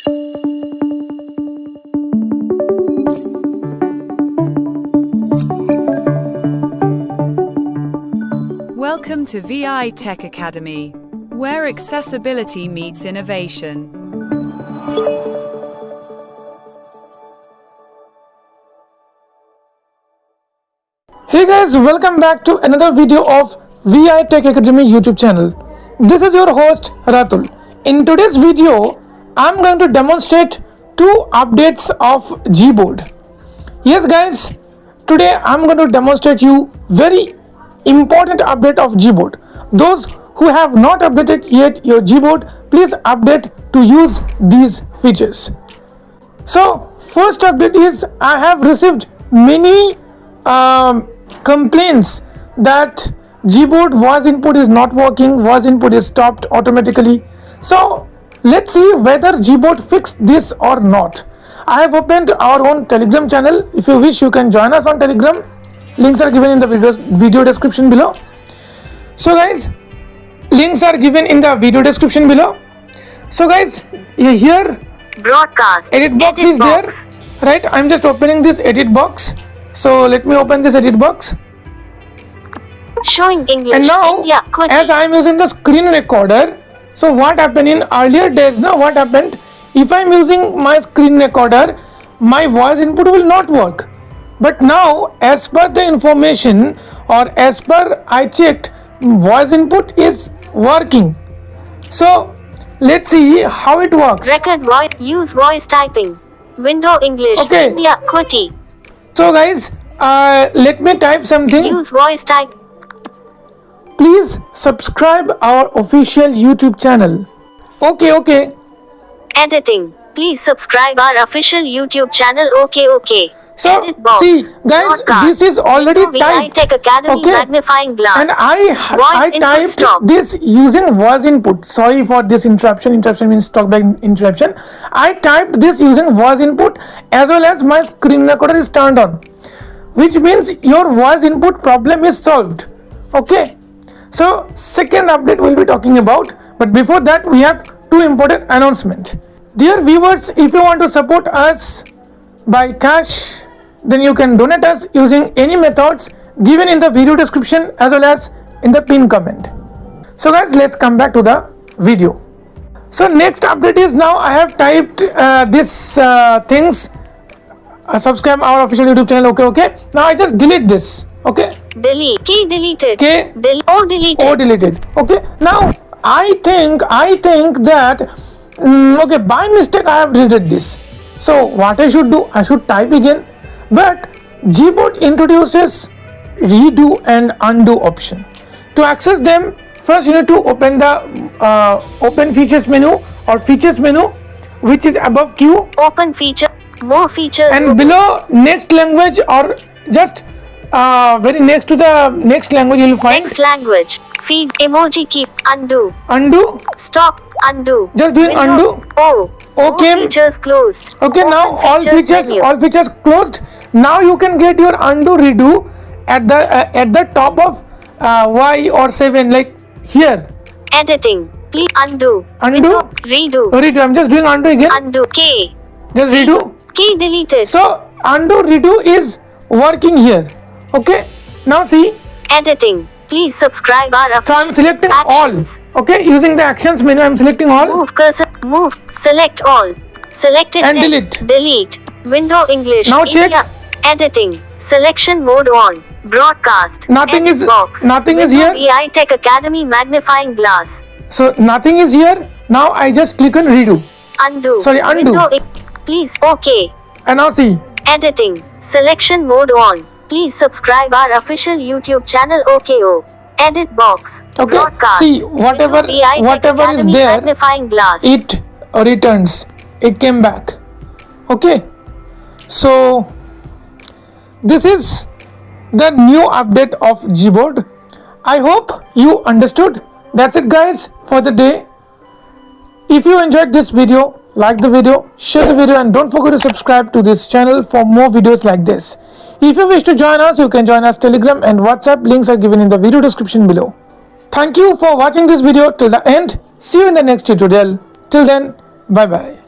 Welcome to V.I Tech Academy, where accessibility meets innovation. Hey guys, welcome back to another video of V.I Tech Academy YouTube channel. This is your host Ratul. In today's video, I'm going to demonstrate two updates of GBoard. Yes guys, today I'm going to demonstrate you very important update of GBoard. Those who have not updated yet your GBoard, please update to use these features. So first update is I have received many complaints that GBoard voice input is not working, voice input is stopped automatically. So let's see whether GBoard fixed this or not. I have opened our own Telegram channel. If you wish, you can join us on Telegram. Links are given in the video description below. So guys, links are given in the video description below. So guys, here broadcast edit box is there, right? I'm just opening this edit box. So let me open this edit box. Showing English. And now, India, as I am using the screen recorder, so what happened in earlier days? Now what happened? If I am using my screen recorder, my voice input will not work. But now, as per the information or as per I checked, voice input is working. So let's see how it works. Record voice. Use voice typing. Window English. Okay. India, QWERTY. So guys, let me type something. Use voice type. Please subscribe our official YouTube channel. Okay. Editing. Please subscribe our official YouTube channel. Okay. So Edit box. see guys, Broadcast. this is already V.I typed. Tech Academy magnifying glass. And I input typed stop. this using voice input. Sorry for this interruption. Interruption means talkback interruption. I typed this using voice input as well as my screen recorder is turned on, which means your voice input problem is solved. Okay. So second update we'll be talking about. But before that, we have two important announcements. Dear viewers, if you want to support us by cash, then you can donate us using any methods given in the video description as well as in the pinned comment. So guys, let's come back to the video. So next update is now I have typed this things. Subscribe our official YouTube channel. Okay. Now I just delete this. Okay. Delete. Key deleted. K. Deleted. Okay. Now I think that okay, by mistake I have deleted this. So what I should do? I should type again. But GBoard introduces redo and undo option. To access them, first you need to open the open features menu or features menu, which is above Q. Open feature. More features. And below next language or just very next to the next language you will find. Next language. Feed. Emoji keep. Undo. Stop. Undo. Just doing Window. undo. Okay. All features closed. Okay, Open now all features closed. Now you can get your undo redo at the top of Y or 7, like here. Editing. Please undo. Window, redo. I'm just doing undo again. Undo. K. Just redo. Key deleted. So undo redo is working here. Okay. Now see. Editing. Please subscribe our. So I'm selecting actions. all. Okay, using the actions menu, I'm selecting all. Move cursor. Move. Select all. Selected. And delete. Delete. Window English. Now check. Editing. Selection mode on. Broadcast. Nothing Edit is box. nothing is Window here. V.I Tech Academy magnifying glass. So nothing is here. Now I just click on redo. Undo. Sorry, undo. Please. Okay. And now see. Editing. Selection mode on. Please subscribe our official YouTube channel. OKO. Edit box. Okay. Broadcast. See, whatever is there, magnifying glass. it returns. It came back. Okay. So this is the new update of GBoard. I hope you understood. That's it guys for the day. If you enjoyed this video, like the video, share the video, and don't forget to subscribe to this channel for more videos like this. If you wish to join us, you can join us Telegram and WhatsApp. Links are given in the video description below. Thank you for watching this video till the end. See you in the next tutorial. Till then, bye bye.